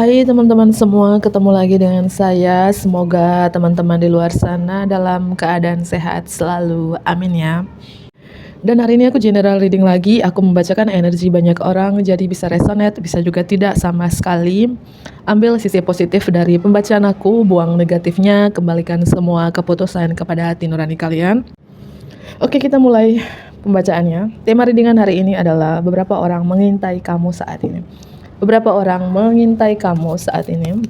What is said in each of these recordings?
Hai teman-teman semua, ketemu lagi dengan saya. Semoga teman-teman di luar sana dalam keadaan sehat selalu. Amin ya. Dan hari ini aku general reading lagi. Aku membacakan energi banyak orang, jadi bisa resonate, bisa juga tidak sama sekali. Ambil sisi positif dari pembacaan aku, buang negatifnya, kembalikan semua keputusan kepada hati nurani kalian. Oke, kita mulai pembacaannya. Tema readingan hari ini adalah beberapa orang mengintai kamu saat ini. Beberapa orang mengintai kamu saat ini.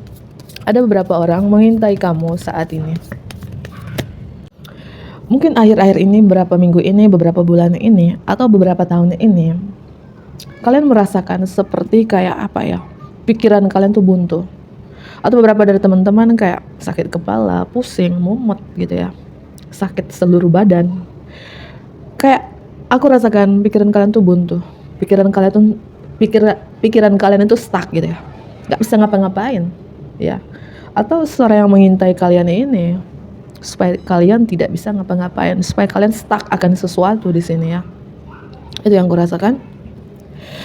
Ada beberapa orang mengintai kamu saat ini. Mungkin akhir-akhir ini, beberapa minggu ini, beberapa bulan ini, atau beberapa tahun ini, kalian merasakan seperti kayak apa ya? Pikiran kalian tuh buntu. Atau beberapa dari teman-teman kayak sakit kepala, pusing, mumet gitu ya. Sakit seluruh badan. Kayak aku rasakan pikiran kalian tuh buntu. Pikiran kalian itu stuck gitu ya, nggak bisa ngapa-ngapain ya. Atau seseorang yang mengintai kalian ini supaya kalian tidak bisa ngapa-ngapain, supaya kalian stuck akan sesuatu di sini ya. Itu yang aku rasakan.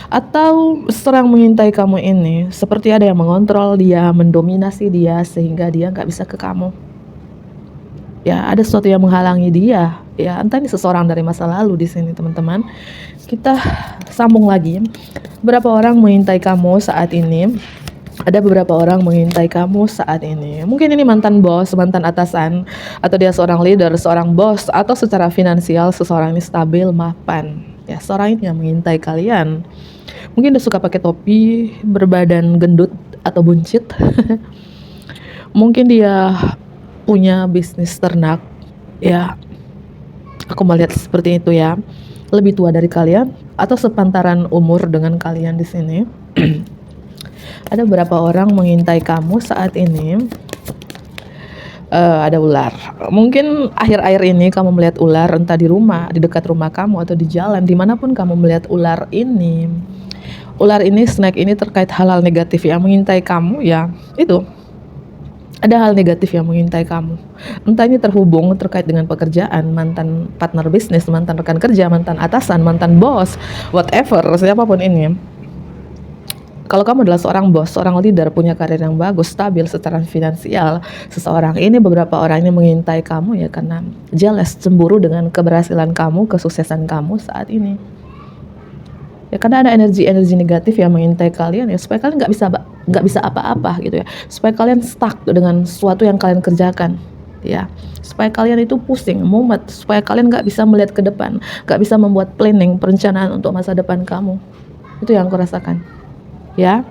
Atau seseorang yang mengintai kamu ini seperti ada yang mengontrol dia, mendominasi dia sehingga dia nggak bisa ke kamu. Ya, ada sesuatu yang menghalangi dia. Ya, entah ini seseorang dari masa lalu di sini, teman-teman. Kita sambung lagi. Beberapa orang mengintai kamu saat ini. Ada beberapa orang mengintai kamu saat ini. Mungkin ini mantan bos, mantan atasan, atau dia seorang leader, seorang bos, atau secara finansial seseorang ini stabil, mapan. Ya, seorang ini yang mengintai kalian. Mungkin dia suka pakai topi, berbadan gendut atau buncit. Mungkin dia punya bisnis ternak, ya. Aku melihat seperti itu ya. Lebih tua dari kalian atau sepantaran umur dengan kalian di sini. Ada beberapa orang mengintai kamu saat ini. Ada ular. Mungkin akhir-akhir ini kamu melihat ular, entah di rumah, di dekat rumah kamu atau di jalan, dimanapun kamu melihat ular ini. Ular ini, snake ini terkait hal-hal negatif yang mengintai kamu ya. Itu. Ada hal negatif yang mengintai kamu. Entah ini terhubung terkait dengan pekerjaan, mantan partner bisnis, mantan rekan kerja, mantan atasan, mantan bos, whatever, siapapun ini. Kalau kamu adalah seorang bos, seorang leader, punya karir yang bagus, stabil secara finansial, seseorang ini, beberapa orang ini mengintai kamu ya karena jealous, cemburu dengan keberhasilan kamu, kesuksesan kamu saat ini. Ya, karena ada energi-energi negatif yang mengintai kalian ya, supaya kalian nggak bisa apa-apa gitu ya, supaya kalian stuck dengan sesuatu yang kalian kerjakan ya, supaya kalian itu pusing, mumet, supaya kalian nggak bisa melihat ke depan, nggak bisa membuat planning, perencanaan untuk masa depan kamu. Itu yang aku rasakan ya.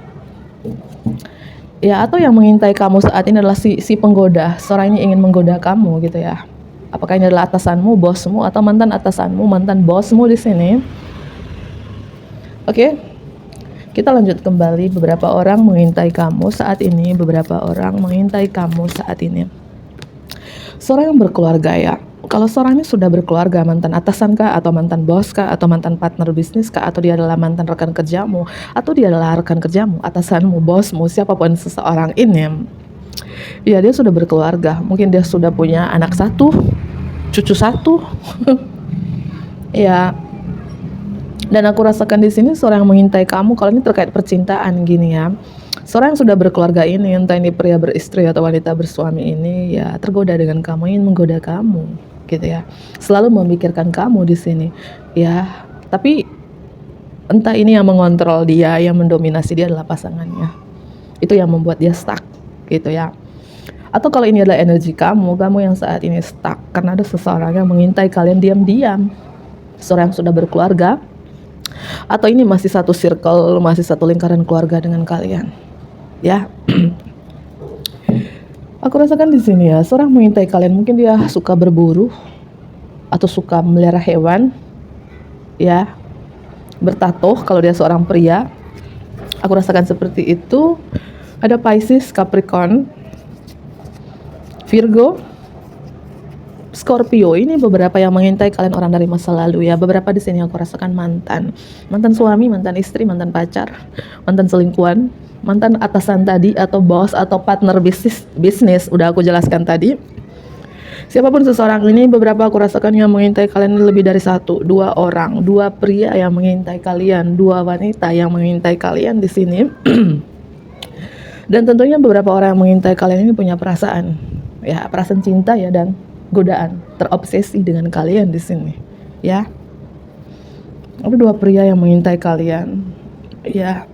Ya, atau yang mengintai kamu saat ini adalah si penggoda, seorang ini ingin menggoda kamu gitu ya. Apakah ini adalah atasanmu, bosmu, atau mantan atasanmu, mantan bosmu di sini? Oke, kita lanjut kembali. Beberapa orang mengintai kamu saat ini. Beberapa orang mengintai kamu saat ini. Seorang yang berkeluarga ya. Kalau seorang ini sudah berkeluarga, mantan atasan kah, atau mantan bos kah, atau mantan partner bisnis kah, atau dia adalah mantan rekan kerjamu, atau dia adalah rekan kerjamu, atasanmu, bosmu, siapapun seseorang ini, ya dia sudah berkeluarga. Mungkin dia sudah punya anak satu, cucu satu. Ya. Dan aku rasakan di sini seorang yang mengintai kamu. Kalau ini terkait percintaan gini ya. Seorang yang sudah berkeluarga ini, entah ini pria beristri atau wanita bersuami ini, ya tergoda dengan kamu, ingin menggoda kamu, gitu ya. Selalu memikirkan kamu di sini, ya. Tapi entah ini yang mengontrol dia, yang mendominasi dia adalah pasangannya. Itu yang membuat dia stuck, gitu ya. Atau kalau ini adalah energi kamu yang saat ini stuck karena ada seseorang yang mengintai kalian diam-diam. Seorang yang sudah berkeluarga, atau ini masih satu circle, masih satu lingkaran keluarga dengan kalian, ya. Aku rasakan di sini ya, seorang mengintai kalian. Mungkin dia suka berburu atau suka memelihara hewan, ya. Bertato kalau dia seorang pria. Aku rasakan seperti itu. Ada Pisces, Capricorn, Virgo, Scorpio. Ini beberapa yang mengintai kalian orang dari masa lalu ya. Beberapa di sini aku rasakan mantan suami, mantan istri, mantan pacar, mantan selingkuhan, mantan atasan tadi, atau bos, atau partner bisnis. Udah aku jelaskan tadi. Siapapun seseorang ini, beberapa aku rasakan yang mengintai kalian lebih dari satu, dua orang, dua pria yang mengintai kalian, dua wanita yang mengintai kalian di sini. Dan tentunya beberapa orang yang mengintai kalian ini punya perasaan, ya, perasaan cinta ya, dan godaan, terobsesi dengan kalian di sini, ya. Ada dua pria yang mengintai kalian, ya.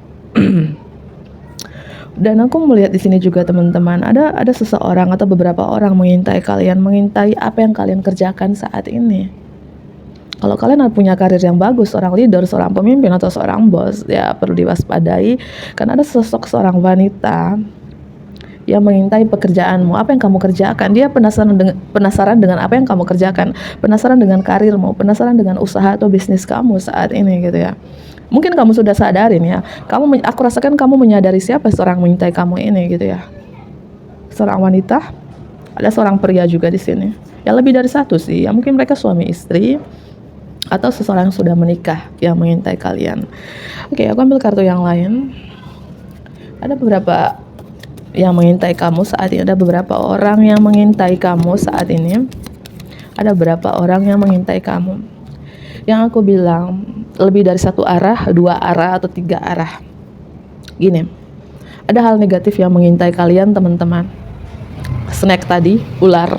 Dan aku melihat di sini juga teman-teman, ada seseorang atau beberapa orang mengintai kalian, mengintai apa yang kalian kerjakan saat ini. Kalau kalian punya karir yang bagus, seorang leader, seorang pemimpin, atau seorang bos, ya perlu diwaspadai, karena ada sosok seorang wanita yang mengintai pekerjaanmu, apa yang kamu kerjakan. Dia penasaran dengan apa yang kamu kerjakan, penasaran dengan karirmu, penasaran dengan usaha atau bisnis kamu saat ini gitu ya. Mungkin kamu sudah sadarin ya, aku rasakan kamu menyadari siapa seorang mengintai kamu ini gitu ya. Seorang wanita, ada seorang pria juga di sini. Ya lebih dari satu sih, ya mungkin mereka suami istri atau seseorang yang sudah menikah yang mengintai kalian. Oke, aku ambil kartu yang lain. Ada beberapa yang mengintai kamu saat ini, ada beberapa orang yang mengintai kamu saat ini. Ada beberapa orang yang mengintai kamu. Yang aku bilang lebih dari satu arah, dua arah, atau tiga arah. Gini, ada hal negatif yang mengintai kalian teman-teman. Snack tadi, ular.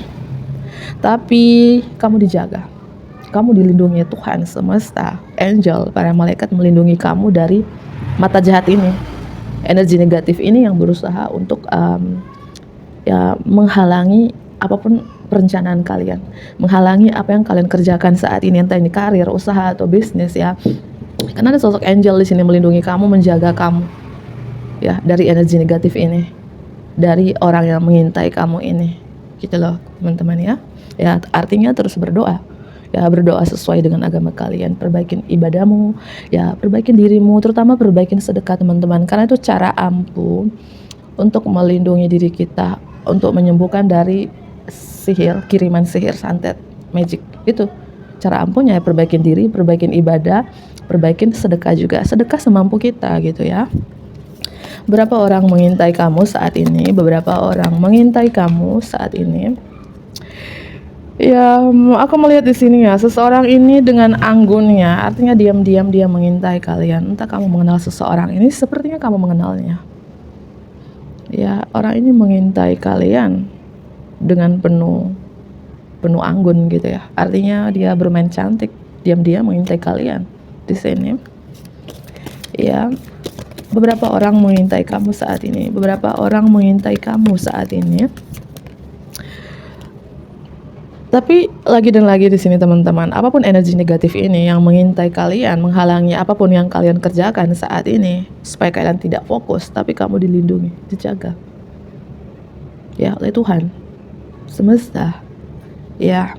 Tapi kamu dijaga. Kamu dilindungi Tuhan semesta, angel, para malaikat melindungi kamu dari mata jahat ini. Energi negatif ini yang berusaha untuk ya menghalangi apapun perencanaan kalian, menghalangi apa yang kalian kerjakan saat ini, entah ini karir, usaha, atau bisnis ya. Karena ada sosok angel di sini melindungi kamu, menjaga kamu ya dari energi negatif ini, dari orang yang mengintai kamu ini, gitu loh teman-teman ya. Ya artinya terus berdoa. Ya berdoa sesuai dengan agama kalian, perbaikin ibadahmu, ya perbaikin dirimu, terutama perbaikin sedekah teman-teman, karena itu cara ampuh untuk melindungi diri kita, untuk menyembuhkan dari sihir, kiriman sihir, santet, magic. Itu cara ampuhnya ya, perbaikin diri, perbaikin ibadah, perbaikin sedekah juga, sedekah semampu kita gitu ya. Beberapa orang mengintai kamu saat ini, beberapa orang mengintai kamu saat ini. Ya, aku melihat di sini ya, seseorang ini dengan anggunnya, artinya diam-diam dia mengintai kalian. Entah kamu mengenal seseorang ini, sepertinya kamu mengenalnya. Ya, orang ini mengintai kalian dengan penuh anggun gitu ya. Artinya dia bermain cantik, diam-diam mengintai kalian di sini. Ya, beberapa orang mengintai kamu saat ini, beberapa orang mengintai kamu saat ini. Tapi lagi dan lagi di sini teman-teman, apapun energi negatif ini yang mengintai kalian, menghalangi apapun yang kalian kerjakan saat ini, supaya kalian tidak fokus, tapi kamu dilindungi, dijaga ya oleh Tuhan semesta. Ya,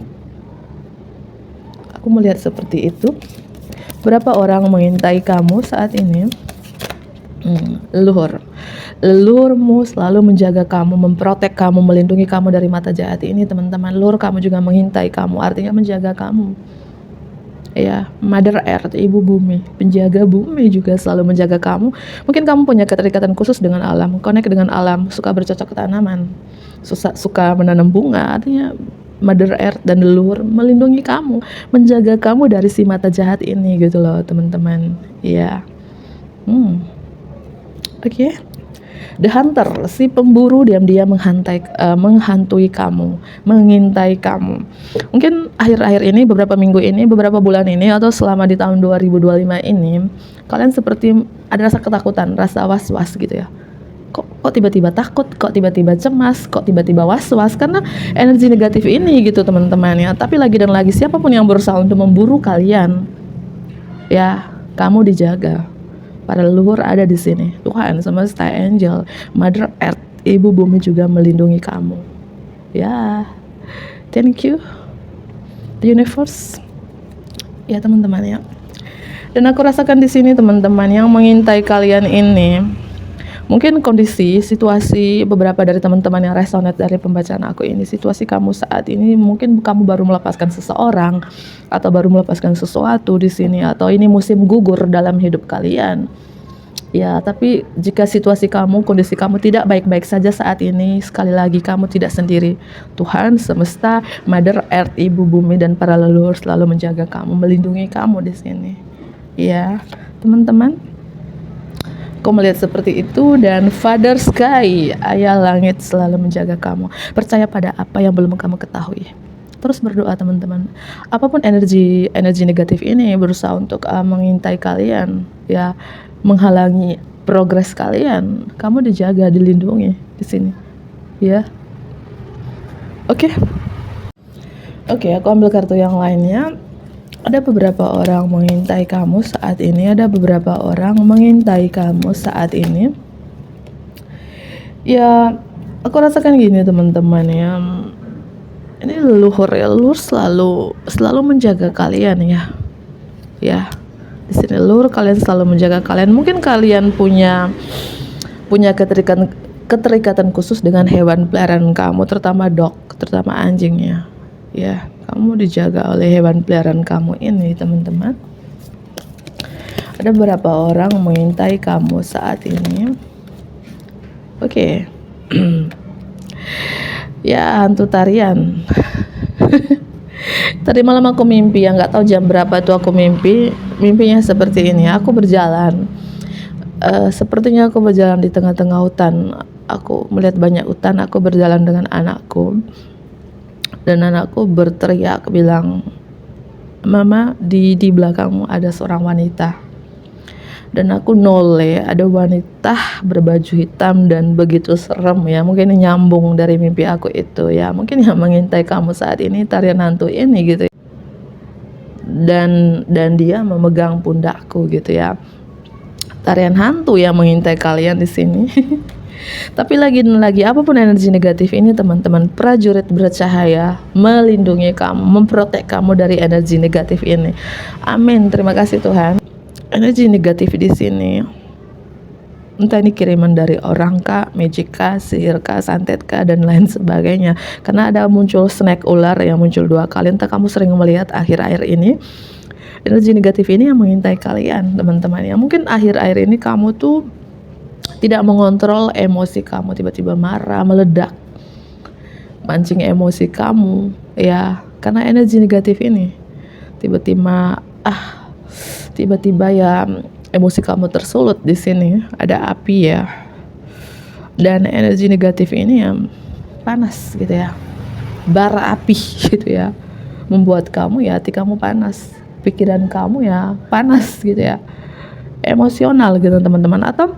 aku melihat seperti itu. Berapa orang mengintai kamu saat ini? Leluhurmu selalu menjaga kamu, memprotek kamu, melindungi kamu dari mata jahat ini teman-teman. Leluhur kamu juga mengintai kamu, artinya menjaga kamu ya. Mother Earth, ibu bumi, penjaga bumi juga selalu menjaga kamu. Mungkin kamu punya keterikatan khusus dengan alam, connect dengan alam, suka bercocok tanaman, suka menanam bunga. Artinya Mother Earth dan leluhur melindungi kamu, menjaga kamu dari si mata jahat ini gitu loh teman-teman ya. Oke. The Hunter, si pemburu diam-diam menghantui kamu, mengintai kamu. Mungkin akhir-akhir ini, beberapa minggu ini, beberapa bulan ini, atau selama di tahun 2025 ini, kalian seperti ada rasa ketakutan, rasa was-was gitu ya. Kok tiba-tiba takut, kok tiba-tiba cemas, kok tiba-tiba was-was, karena energi negatif ini gitu teman-teman ya. Tapi lagi dan lagi, siapapun yang berusaha untuk memburu kalian, ya kamu dijaga. Para leluhur ada di sini. Tuhan semesta, angel, Mother Earth, ibu bumi juga melindungi kamu. Ya, thank you, the universe. Ya teman-teman ya. Dan aku rasakan di sini teman-teman yang mengintai kalian ini. Mungkin kondisi, situasi beberapa dari teman-teman yang resonate dari pembacaan aku ini, situasi kamu saat ini, mungkin kamu baru melepaskan seseorang atau baru melepaskan sesuatu di sini, atau ini musim gugur dalam hidup kalian. Ya, tapi jika situasi kamu, kondisi kamu tidak baik-baik saja saat ini, sekali lagi kamu tidak sendiri. Tuhan semesta, Mother Earth, ibu bumi, dan para leluhur selalu menjaga kamu, melindungi kamu di sini. Ya, teman-teman. Kau melihat seperti itu, dan Father Sky, ayah langit, selalu menjaga kamu. Percaya pada apa yang belum kamu ketahui. Terus berdoa teman-teman. Apapun energi negatif ini berusaha untuk mengintai kalian, ya, menghalangi progres kalian. Kamu dijaga, dilindungi di sini, ya. Oke. Oke, aku ambil kartu yang lainnya. Ada beberapa orang mengintai kamu saat ini. Ada beberapa orang mengintai kamu saat ini. Ya, aku rasakan gini teman-teman ya. Ini leluhur ya, leluhur selalu menjaga kalian ya. Ya, di sini leluhur kalian selalu menjaga kalian. Mungkin kalian punya keterikatan khusus dengan hewan peliharaan kamu, terutama terutama anjingnya. Ya, kamu dijaga oleh hewan peliharaan kamu ini teman-teman. Ada beberapa orang mengintai kamu saat ini. Oke. Ya, hantu tarian. Tadi malam aku mimpi, ya nggak tahu jam berapa tuh aku mimpinya seperti ini. Aku berjalan, sepertinya aku berjalan di tengah-tengah hutan. Aku melihat banyak hutan. Aku berjalan dengan anakku, dan anakku berteriak bilang, "Mama, di belakangmu ada seorang wanita." Dan aku noleh, ada wanita berbaju hitam dan begitu serem ya. Mungkin ini nyambung dari mimpi aku itu ya. Mungkin yang mengintai kamu saat ini tarian hantu ini gitu. Dan dia memegang pundakku gitu ya. Tarian hantu yang mengintai kalian di sini. Tapi lagi dan lagi, apapun energi negatif ini teman-teman, prajurit bercahaya melindungi kamu, memprotek kamu dari energi negatif ini. Amin. Terima kasih Tuhan. Energi negatif di sini, entah ini kiriman dari orang kah, magic kah, sihir kah, santet kah, dan lain sebagainya. Karena ada muncul snake ular yang muncul 2 kali. Entah kamu sering melihat akhir-akhir ini energi negatif ini yang mengintai kalian teman-teman ya. Mungkin akhir-akhir ini kamu tuh tidak mengontrol emosi kamu, tiba-tiba marah, meledak, mancing emosi kamu ya, karena energi negatif ini. Tiba-tiba ya emosi kamu tersulut di sini, ada api ya. Dan energi negatif ini ya panas gitu ya. Bara api gitu ya. Membuat kamu ya, hati kamu panas, pikiran kamu ya panas gitu ya. Emosional gitu teman-teman. Atau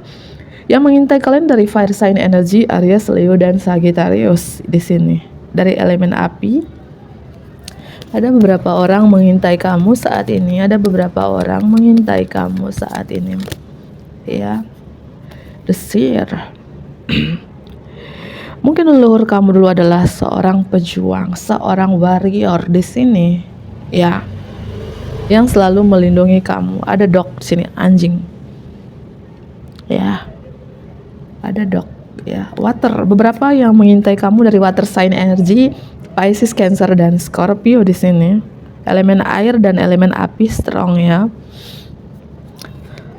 yang mengintai kalian dari fire sign energy, Aries, Leo, dan Sagittarius di sini. Dari elemen api. Ada beberapa orang mengintai kamu saat ini. Ada beberapa orang mengintai kamu saat ini. Ya. The Seer. Mungkin leluhur kamu dulu adalah seorang pejuang, seorang warrior di sini. Ya. Yang selalu melindungi kamu. Ada dog di sini, anjing. Ya. Ada dog ya. Water. Beberapa yang mengintai kamu dari water sign energy, Pisces, Cancer, dan Scorpio di sini. Elemen air dan elemen api strong ya.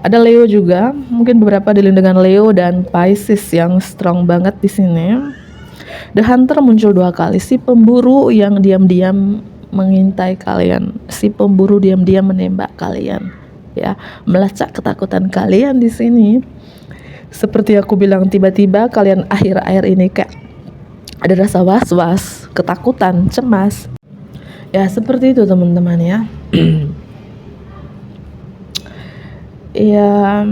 Ada Leo juga, mungkin beberapa dilindungi dengan Leo dan Pisces yang strong banget di sini. The Hunter muncul 2 kali, si pemburu yang diam-diam mengintai kalian, si pemburu diam-diam menembak kalian, ya, melacak ketakutan kalian di sini. Seperti aku bilang, tiba-tiba kalian akhir-akhir ini kayak ada rasa was-was, ketakutan, cemas. Ya, seperti itu teman-teman ya. Ya,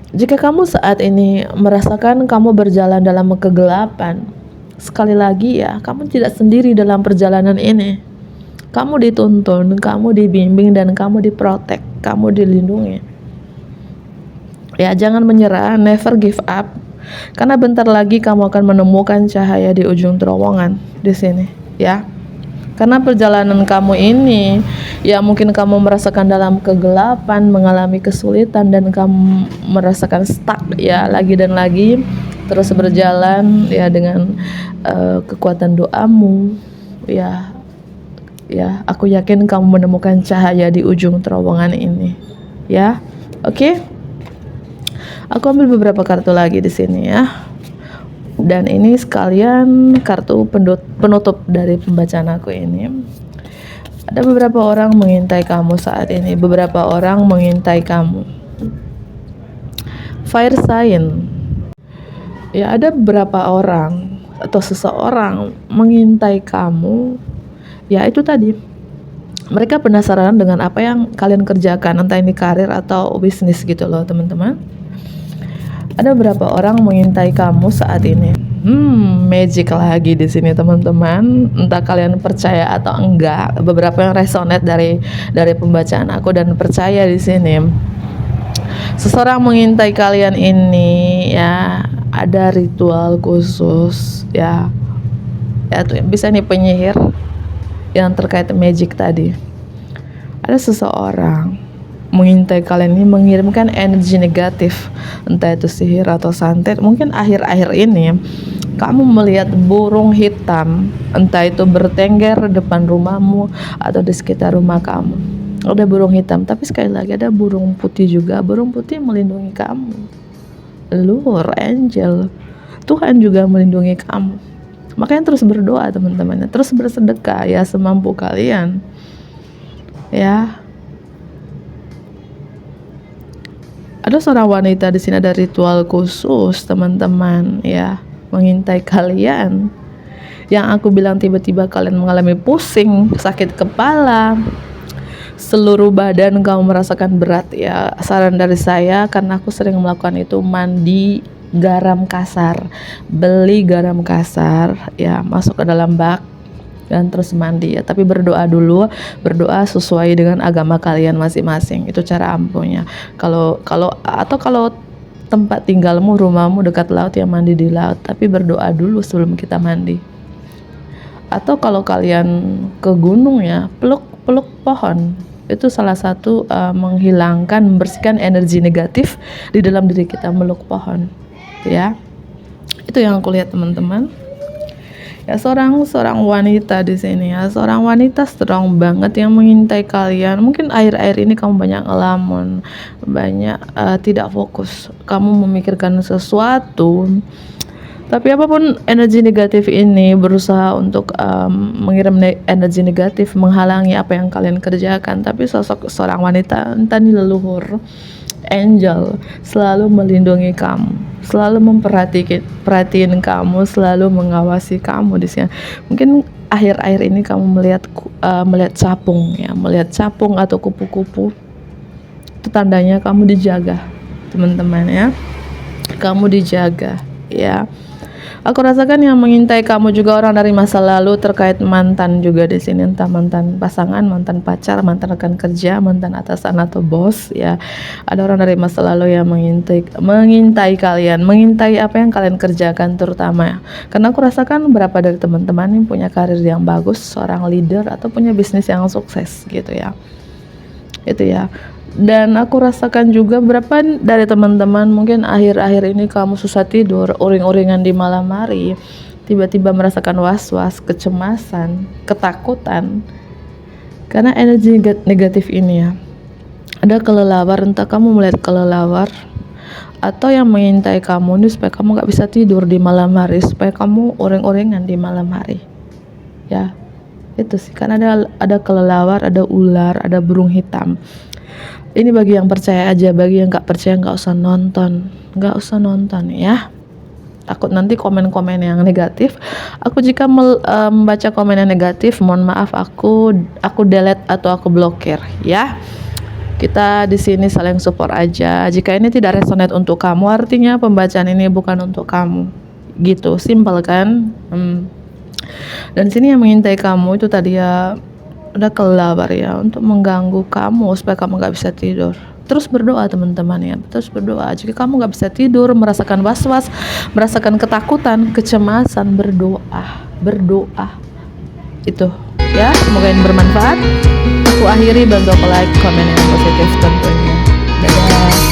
jika kamu saat ini merasakan kamu berjalan dalam kegelapan, sekali lagi ya, kamu tidak sendiri dalam perjalanan ini. Kamu dituntun, kamu dibimbing, dan kamu diprotek, kamu dilindungi. Ya, jangan menyerah, never give up. Karena bentar lagi kamu akan menemukan cahaya di ujung terowongan di sini, ya. Karena perjalanan kamu ini, ya mungkin kamu merasakan dalam kegelapan, mengalami kesulitan, dan kamu merasakan stuck, ya, lagi dan lagi, terus berjalan, ya, dengan kekuatan doamu, ya. Ya, aku yakin kamu menemukan cahaya di ujung terowongan ini, ya. Oke. Aku ambil beberapa kartu lagi di sini ya. Dan ini sekalian kartu penutup dari pembacaan aku ini. Ada beberapa orang mengintai kamu saat ini. Beberapa orang mengintai kamu. fire sign. Ya, ada beberapa orang atau seseorang mengintai kamu. Ya, itu tadi. Mereka penasaran dengan apa yang kalian kerjakan, entah ini karir atau bisnis gitu loh, teman-teman. Ada beberapa orang mengintai kamu saat ini. Magic lagi di sini, teman-teman. Entah kalian percaya atau enggak, beberapa yang resonate dari pembacaan aku dan percaya di sini. Seseorang mengintai kalian ini, ya, ada ritual khusus, ya. Ya, tuh bisa nih penyihir yang terkait magic tadi. Ada seseorang mengintai kalian ini, mengirimkan energi negatif, entah itu sihir atau santet. Mungkin akhir-akhir ini kamu melihat burung hitam, entah itu bertengger depan rumahmu atau di sekitar rumah kamu. Ada burung hitam, tapi sekali lagi ada burung putih juga. Burung putih melindungi kamu. Leluhur, angel, Tuhan juga melindungi kamu. Makanya terus berdoa, teman-teman, terus bersedekah ya semampu kalian. Ya. Ada seorang wanita di sini, ada ritual khusus, teman-teman, ya, mengintai kalian. Yang aku bilang tiba-tiba kalian mengalami pusing, sakit kepala, seluruh badan kamu merasakan berat, ya. Saran dari saya, karena aku sering melakukan itu, mandi garam kasar. Beli garam kasar, ya, masuk ke dalam bak dan terus mandi, ya. Tapi berdoa dulu, berdoa sesuai dengan agama kalian masing-masing. Itu cara ampuhnya. Kalau tempat tinggalmu, rumahmu dekat laut, ya mandi di laut, tapi berdoa dulu sebelum kita mandi. Atau kalau kalian ke gunung, ya, peluk pohon. Itu salah satu menghilangkan, membersihkan energi negatif di dalam diri kita, meluk pohon, ya. Itu yang aku lihat, teman-teman. Ya, seorang wanita di sini, ya, seorang wanita strong banget yang mengintai kalian. Mungkin akhir-akhir ini kamu banyak ngelamun, banyak tidak fokus, kamu memikirkan sesuatu. Tapi apapun energi negatif ini berusaha untuk mengirim energi negatif, menghalangi apa yang kalian kerjakan. Tapi sosok seorang wanita, entah ini leluhur, angel, selalu melindungi kamu, selalu memperhatiin kamu, selalu mengawasi kamu di sini. Mungkin akhir-akhir ini kamu melihat capung, ya, melihat capung atau kupu-kupu. Itu tandanya kamu dijaga, teman-teman, ya. Kamu dijaga, ya. Aku rasakan yang mengintai kamu juga orang dari masa lalu, terkait mantan juga di sini, entah mantan pasangan, mantan pacar, mantan rekan kerja, mantan atasan atau bos, ya. Ada orang dari masa lalu yang mengintai kalian, mengintai apa yang kalian kerjakan terutama. Karena aku rasakan beberapa dari teman-teman yang punya karir yang bagus, seorang leader atau punya bisnis yang sukses gitu, ya. Itu, ya. Dan aku rasakan juga berapa dari teman-teman mungkin akhir-akhir ini kamu susah tidur, uring-uringan di malam hari, tiba-tiba merasakan was-was, kecemasan, ketakutan karena energi negatif ini, ya. Ada kelelawar, entah kamu melihat kelelawar atau yang mengintai kamu ini supaya kamu gak bisa tidur di malam hari, supaya kamu uring-uringan di malam hari, ya. Itu sih, karena ada kelelawar, ada ular, ada burung hitam. Ini bagi yang percaya aja, bagi yang gak percaya gak usah nonton, ya. Takut nanti komen-komen yang negatif. Aku jika membaca komen yang negatif, mohon maaf, aku delete atau aku blokir, ya. Kita di sini saling support aja. Jika ini tidak resonate untuk kamu, artinya pembacaan ini bukan untuk kamu, gitu, simpel kan. Dan sini yang mengintai kamu itu tadi, ya, ada kelelawar, ya, untuk mengganggu kamu supaya kamu gak bisa tidur. Terus berdoa, teman-teman, ya, terus berdoa. Jika kamu gak bisa tidur, merasakan was-was, merasakan ketakutan, kecemasan, berdoa. Itu, ya, semoga ini bermanfaat. Aku akhiri, bantu aku like, komen yang positif tentunya. Dadah.